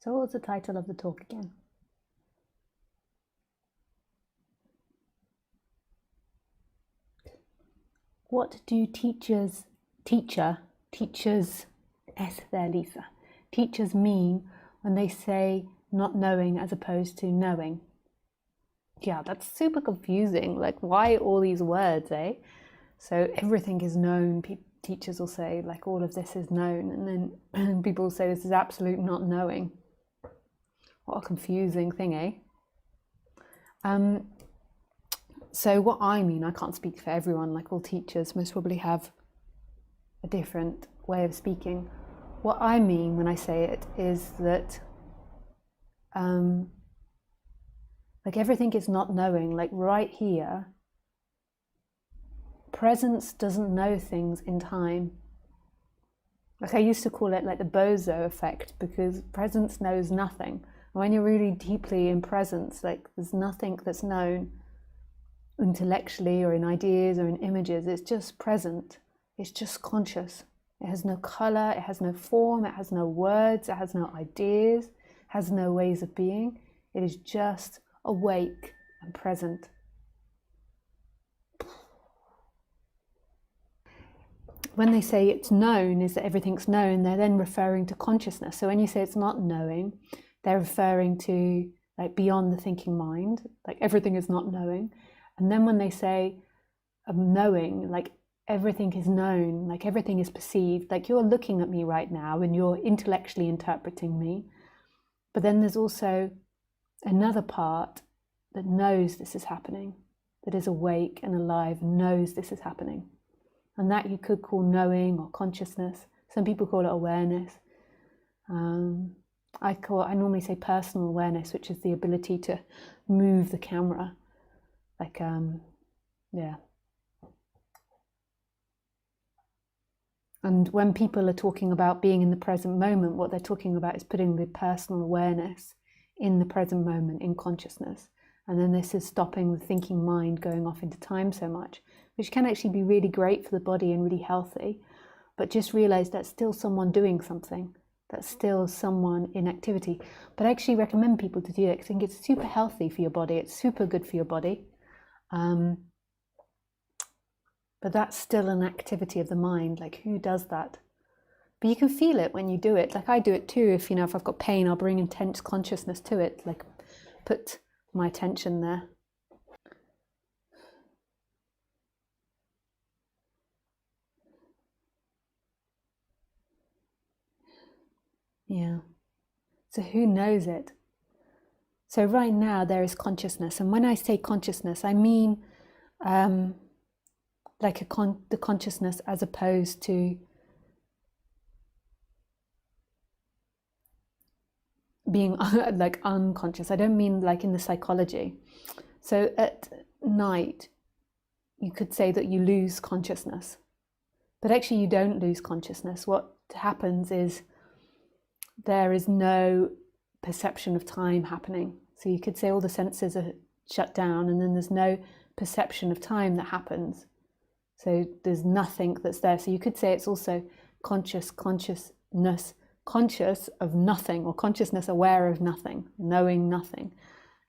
So what was the title of the talk again? What do teachers, S there Lisa, teachers mean when they say not knowing as opposed to knowing? Yeah, that's super confusing. Like, why all these words, eh? So everything is known. Teachers will say, like, all of this is known. And then people will say this is absolute not knowing. What a confusing thing, eh? So what I mean, I can't speak for everyone, like all teachers most probably have a different way of speaking. What I mean when I say it is that like everything is not knowing, like right here, presence doesn't know things in time. Like I used to call it like the bozo effect, because presence knows nothing. When you're really deeply in presence, like there's nothing that's known intellectually or in ideas or in images. It's just present. It's just conscious. It has no color, it has no form, it has no words, it has no ideas, it has no ways of being. It is just awake and present. When they say it's known, is that everything's known, they're then referring to consciousness. So when you say it's not knowing, they're referring to like beyond the thinking mind, like everything is not knowing. And then when they say knowing, like everything is known, like everything is perceived, like you're looking at me right now and you're intellectually interpreting me. But then there's also another part that knows this is happening, that is awake and alive, knows this is happening. And that you could call knowing or consciousness. Some people call it awareness. I normally say personal awareness, which is the ability to move the camera. Like, yeah. And when people are talking about being in the present moment, what they're talking about is putting the personal awareness in the present moment, in consciousness. And then this is stopping the thinking mind going off into time so much, which can actually be really great for the body and really healthy. But just realize that's still someone doing something. That's still someone in activity. But I actually recommend people to do it because I think it's super healthy for your body. It's super good for your body. But that's still an activity of the mind. Like, who does that? But you can feel it when you do it. Like I do it too. If I've got pain, I'll bring intense consciousness to it. Like put my attention there. Yeah. So who knows it? So right now there is consciousness. And when I say consciousness, I mean like the consciousness as opposed to being like unconscious. I don't mean like in the psychology. So at night, you could say that you lose consciousness. But actually you don't lose consciousness. What happens is there is no perception of time happening. So you could say all the senses are shut down and then there's no perception of time that happens. So there's nothing that's there. So you could say it's also consciousness, conscious of nothing, or consciousness aware of nothing, knowing nothing.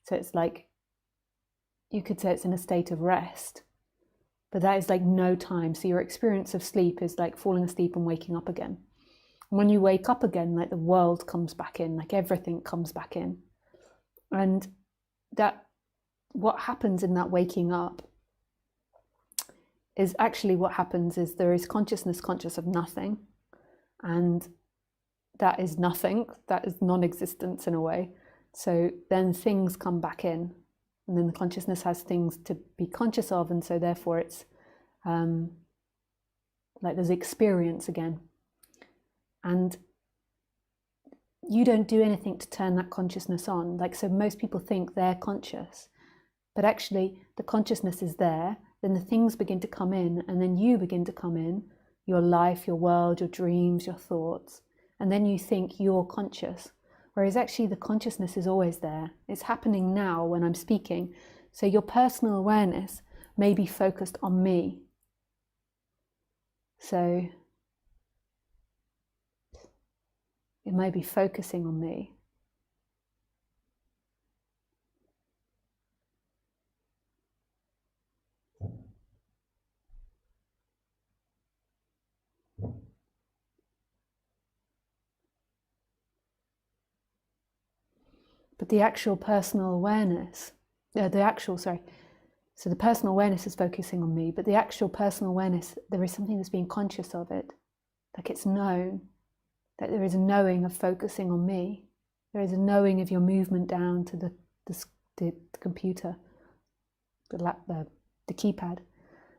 So it's like, you could say it's in a state of rest, but that is like no time. So your experience of sleep is like falling asleep and waking up again. And when you wake up again, like the world comes back in, like everything comes back in. And that, what happens in that waking up is actually what happens is there is consciousness conscious of nothing, and that is nothing, that is non-existence in a way. So then things come back in, and then the consciousness has things to be conscious of, and so therefore it's like there's experience again. And you don't do anything to turn that consciousness on. Like, so most people think they're conscious, but actually the consciousness is there, then the things begin to come in, and then you begin to come in, your life, your world, your dreams, your thoughts, and then you think you're conscious, whereas actually the consciousness is always there. It's happening now when I'm speaking. So your personal awareness may be focused on me. So it may be focusing on me, But the actual personal awareness, so the personal awareness is focusing on me, but the actual personal awareness, there is something that's being conscious of it. Like it's known, that there is a knowing of focusing on me. There is a knowing of your movement down to the computer, the keypad.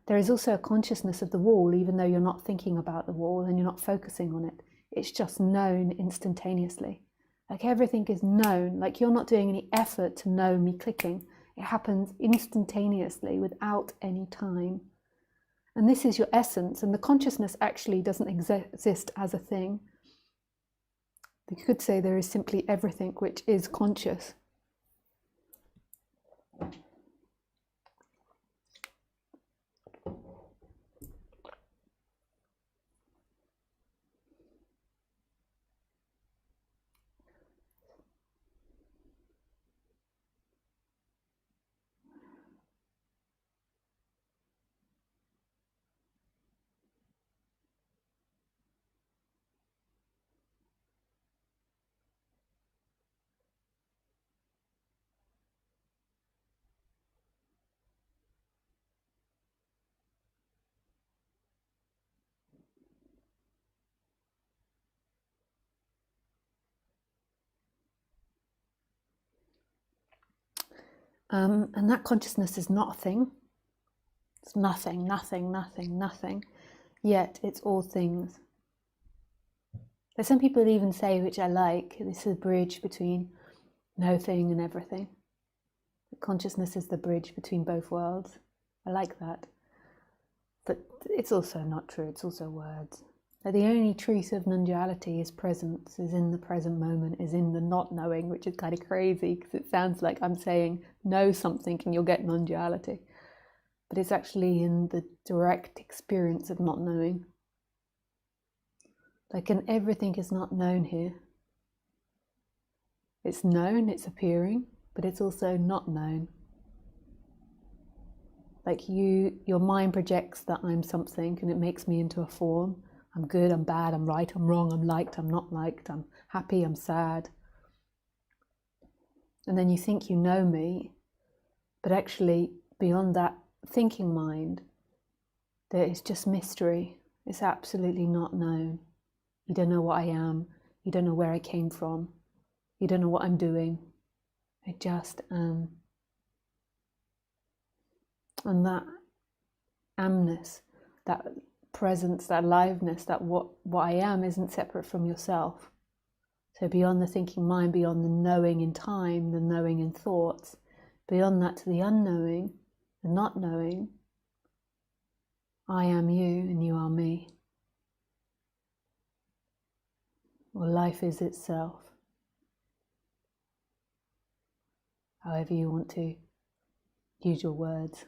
There is also a consciousness of the wall, even though you're not thinking about the wall and you're not focusing on it. It's just known instantaneously. Like everything is known, like you're not doing any effort to know me clicking. It happens instantaneously without any time. And this is your essence, and the consciousness actually doesn't exist as a thing. You could say there is simply everything which is conscious. And that consciousness is not a thing. It's nothing, nothing, nothing, nothing. Yet it's all things. There's some people even say, which I like, this is a bridge between no thing and everything. Consciousness is the bridge between both worlds. I like that. But it's also not true, it's also words. The only truth of non-duality is presence, is in the present moment, is in the not knowing, which is kind of crazy because it sounds like I'm saying know something and you'll get non-duality. But it's actually in the direct experience of not knowing. Like, and everything is not known here. It's known, it's appearing, but it's also not known. Like your mind projects that I'm something and it makes me into a form. I'm good, I'm bad, I'm right, I'm wrong, I'm liked, I'm not liked, I'm happy, I'm sad. And then you think you know me, but actually beyond that thinking mind, there is just mystery. It's absolutely not known. You don't know what I am, you don't know where I came from, you don't know what I'm doing. I just am. And that amness, that presence, that aliveness, that what I am isn't separate from yourself. So beyond the thinking mind, beyond the knowing in time, the knowing in thoughts, beyond that to the unknowing, the not knowing, I am you and you are me. Or life is itself. However you want to use your words.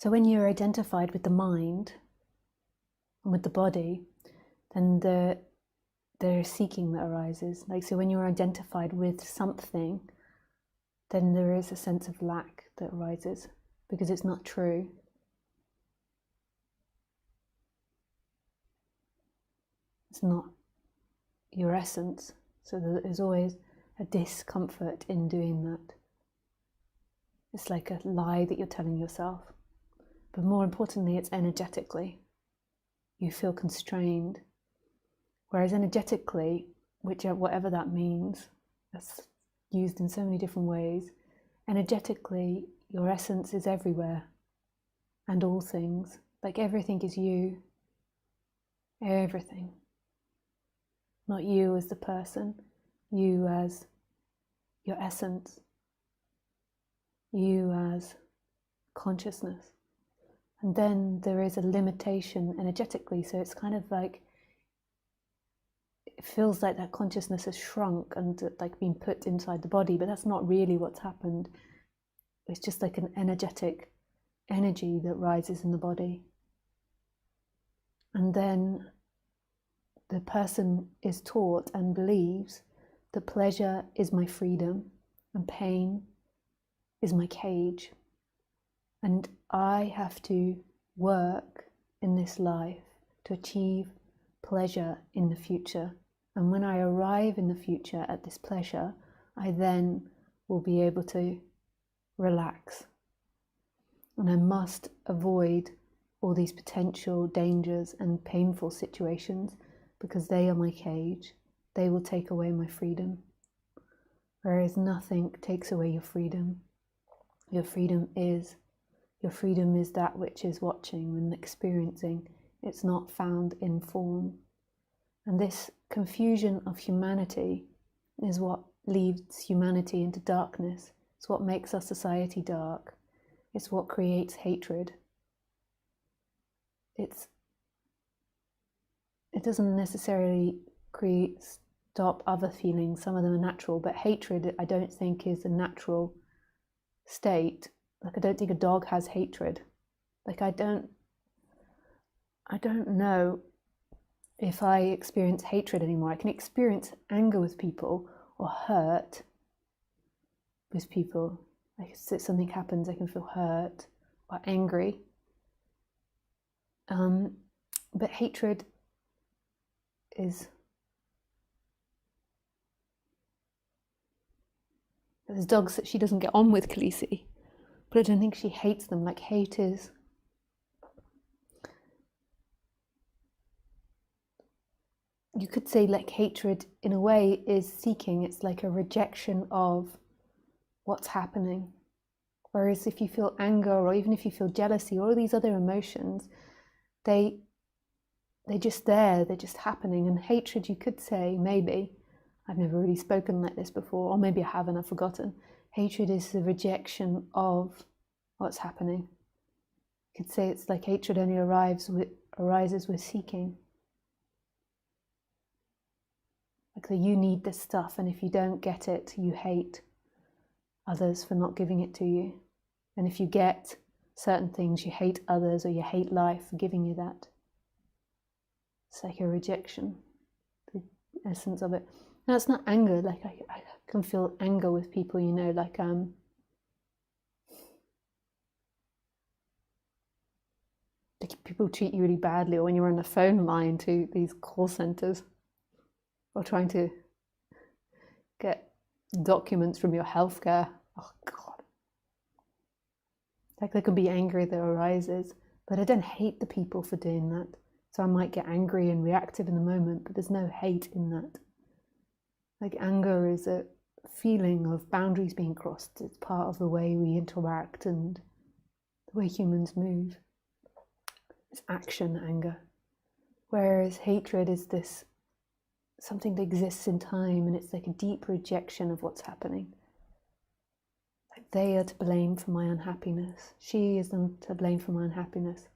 So when you're identified with the mind and with the body, then there's seeking that arises. Like, so when you're identified with something, then there is a sense of lack that arises because it's not true. It's not your essence. So there's always a discomfort in doing that. It's like a lie that you're telling yourself. But more importantly, it's energetically. You feel constrained. Whereas energetically, whatever that means, that's used in so many different ways, energetically, your essence is everywhere and all things. Like everything is you. Everything. Not you as the person, you as your essence, you as consciousness. And then there is a limitation energetically, so it's kind of like, it feels like that consciousness has shrunk and like been put inside the body, but that's not really what's happened. It's just like an energetic energy that rises in the body. And then the person is taught and believes that pleasure is my freedom and pain is my cage. And I have to work in this life to achieve pleasure in the future. And when I arrive in the future at this pleasure, I then will be able to relax. And I must avoid all these potential dangers and painful situations because they are my cage. They will take away my freedom. Whereas nothing takes away your freedom. Your freedom is that which is watching and experiencing. It's not found in form. And this confusion of humanity is what leads humanity into darkness. It's what makes our society dark. It's what creates hatred. It doesn't necessarily stop other feelings. Some of them are natural, but hatred I don't think is a natural state. Like, I don't think a dog has hatred. Like, I don't know if I experience hatred anymore. I can experience anger with people or hurt with people. Like, if something happens, I can feel hurt or angry. But hatred is... There's dogs that she doesn't get on with, Khaleesi, but I don't think she hates them. Like, hate is... You could say, like, hatred in a way is seeking. It's like a rejection of what's happening. Whereas if you feel anger, or even if you feel jealousy, all of these other emotions, they're just there, they're just happening. And hatred, you could say, maybe, I've never really spoken like this before, or maybe I have and I've forgotten. Hatred is the rejection of what's happening. You could say it's like hatred only arises with seeking. Like that you need this stuff, and if you don't get it, you hate others for not giving it to you. And if you get certain things, you hate others, or you hate life for giving you that. It's like a rejection, the essence of it. Now, it's not anger. Like, I can feel anger with people, you know, like people treat you really badly, or when you're on the phone line to these call centers, or trying to get documents from your healthcare. Oh God. Like, there can be anger that arises, but I don't hate the people for doing that. So I might get angry and reactive in the moment, but there's no hate in that. Like, anger is a feeling of boundaries being crossed. It's part of the way we interact and the way humans move. It's action anger. Whereas hatred is this something that exists in time, and it's like a deep rejection of what's happening. Like, they are to blame for my unhappiness. She is to blame for my unhappiness.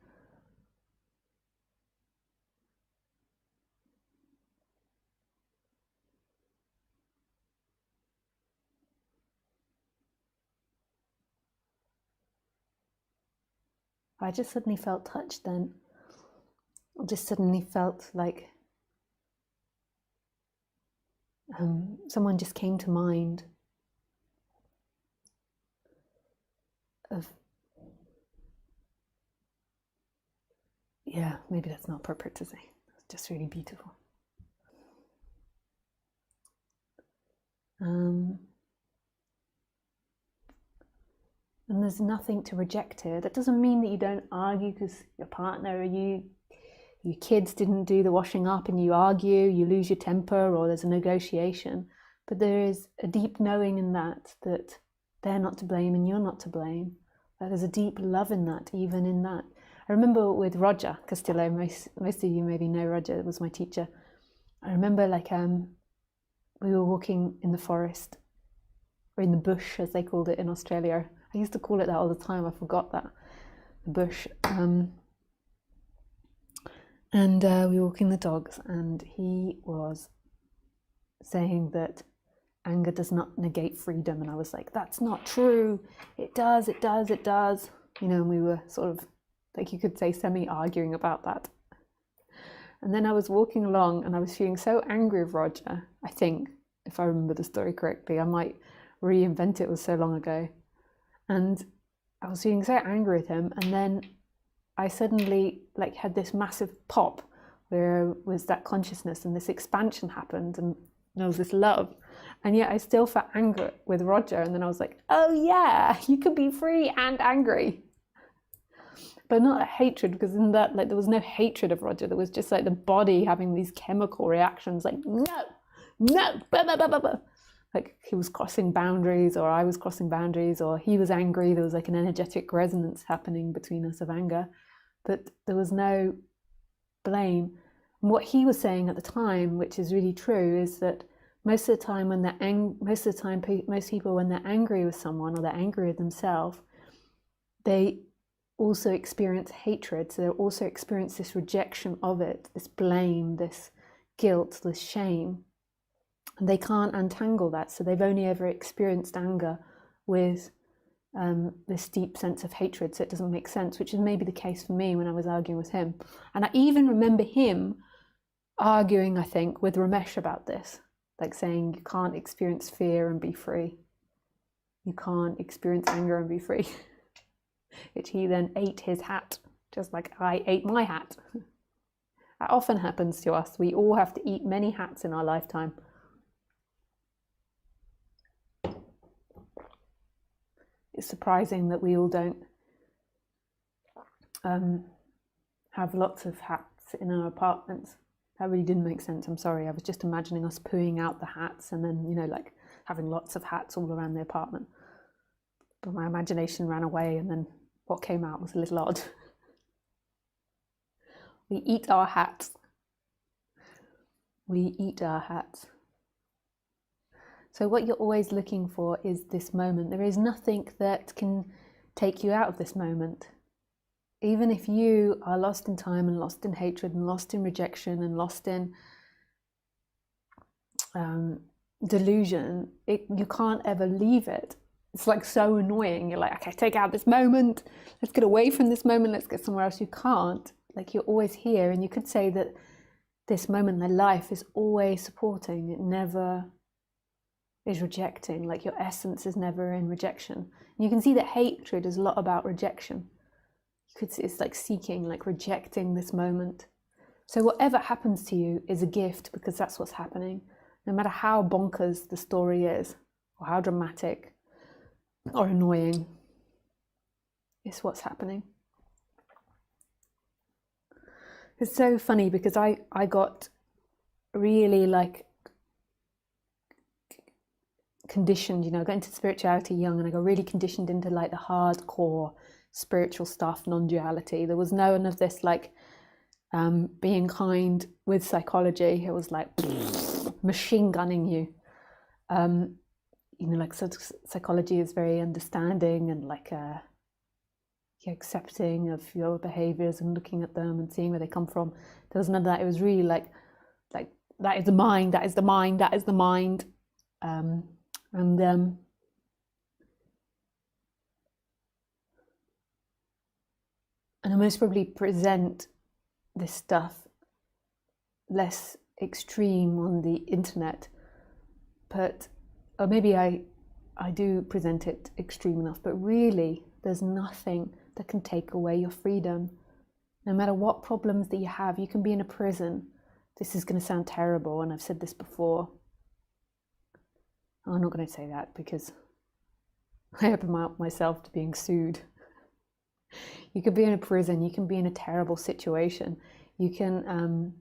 I just suddenly felt touched then. I just suddenly felt like someone just came to mind of, yeah, maybe that's not appropriate to say. It's just really beautiful. And there's nothing to reject here. That doesn't mean that you don't argue because your partner or your kids didn't do the washing up and you argue, you lose your temper, or there's a negotiation. But there is a deep knowing in that they're not to blame and you're not to blame. That there's a deep love in that, even in that. I remember with Roger Castillo, most of you maybe know Roger, was my teacher. I remember we were walking in the forest, or in the bush as they called it in Australia. I used to call it that all the time, I forgot that, the bush. And we were walking the dogs, and he was saying that anger does not negate freedom. And I was like, that's not true. It does, it does, it does. You know, and we were sort of, like you could say, semi-arguing about that. And then I was walking along and I was feeling so angry with Roger, I think, if I remember the story correctly. I might reinvent it, it was so long ago. And I was feeling so angry with him, and then I suddenly had this massive pop where was that consciousness and this expansion happened, and there was this love. And yet I still felt angry with Roger, and then I was like, oh yeah, you could be free and angry. But not a hatred, because in that, there was no hatred of Roger. There was just the body having these chemical reactions, no, blah, blah, blah, blah, blah. He was crossing boundaries, or I was crossing boundaries, or he was angry. There was an energetic resonance happening between us of anger, but there was no blame. And what he was saying at the time, which is really true, is that most of the time when most people, when they're angry with someone or they're angry with themselves, they also experience hatred. So they also experience this rejection of it, this blame, this guilt, this shame. And they can't untangle that. So they've only ever experienced anger with this deep sense of hatred. So it doesn't make sense, which is maybe the case for me when I was arguing with him. And I even remember him arguing, I think, with Ramesh about this, saying you can't experience fear and be free. You can't experience anger and be free. Which he then ate his hat, just like I ate my hat. That often happens to us. We all have to eat many hats in our lifetime. It's surprising that we all don't have lots of hats in our apartments. That really didn't make sense. I'm sorry. I was just imagining us pooing out the hats and then, having lots of hats all around the apartment. But my imagination ran away, and then what came out was a little odd. We eat our hats. We eat our hats. So what you're always looking for is this moment. There is nothing that can take you out of this moment. Even if you are lost in time and lost in hatred and lost in rejection and lost in delusion, you can't ever leave it. It's so annoying. You're okay, take out this moment. Let's get away from this moment. Let's get somewhere else. You can't. You're always here. And you could say that this moment in life is always supporting. It never is rejecting. Your essence is never in rejection. And you can see that hatred is a lot about rejection. You could see it's seeking, rejecting this moment. So whatever happens to you is a gift, because that's what's happening. No matter how bonkers the story is, or how dramatic or annoying, it's what's happening. It's so funny because I got really conditioned, I got into spirituality young, and I got really conditioned into the hardcore spiritual stuff, non-duality. There was none of this being kind with psychology. It was machine gunning you. Psychology is very understanding and accepting of your behaviors and looking at them and seeing where they come from. There was none of that. It was really that is the mind, that is the mind, that is the mind. And I most probably present this stuff less extreme on the internet, but or maybe I do present it extreme enough, but really there's nothing that can take away your freedom. No matter what problems that you have, you can be in a prison. This is going to sound terrible, and I've said this before. I'm not going to say that because I open myself to being sued. You could be in a prison, you can be in a terrible situation, you can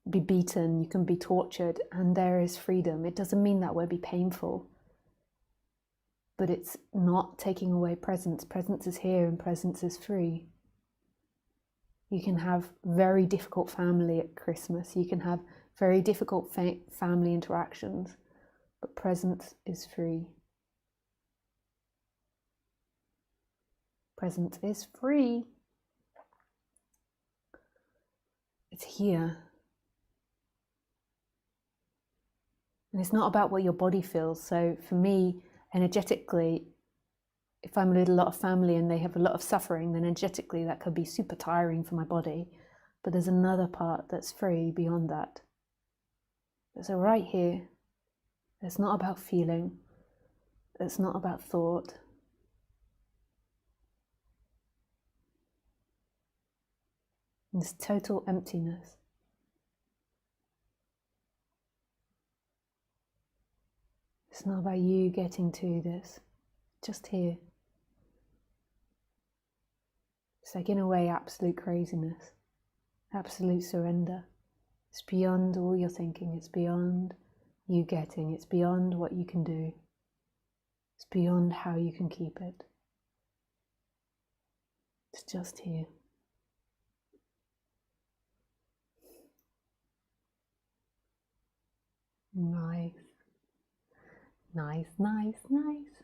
be beaten, you can be tortured, and there is freedom. It doesn't mean that will be painful, but it's not taking away presence. Presence is here and presence is free. You can have very difficult family at Christmas, you can have very difficult family interactions, but presence is free. Presence is free. It's here. And it's not about what your body feels. So for me, energetically, if I'm with a lot of family and they have a lot of suffering, then energetically that could be super tiring for my body. But there's another part that's free beyond that. So right here, it's not about feeling. It's not about thought. This total emptiness. It's not about you getting to this, just here. It's like, in a way, absolute craziness, absolute surrender. It's beyond all your thinking, it's beyond you getting, it's beyond what you can do. It's beyond how you can keep it. It's just here. Nice. Nice, nice, nice.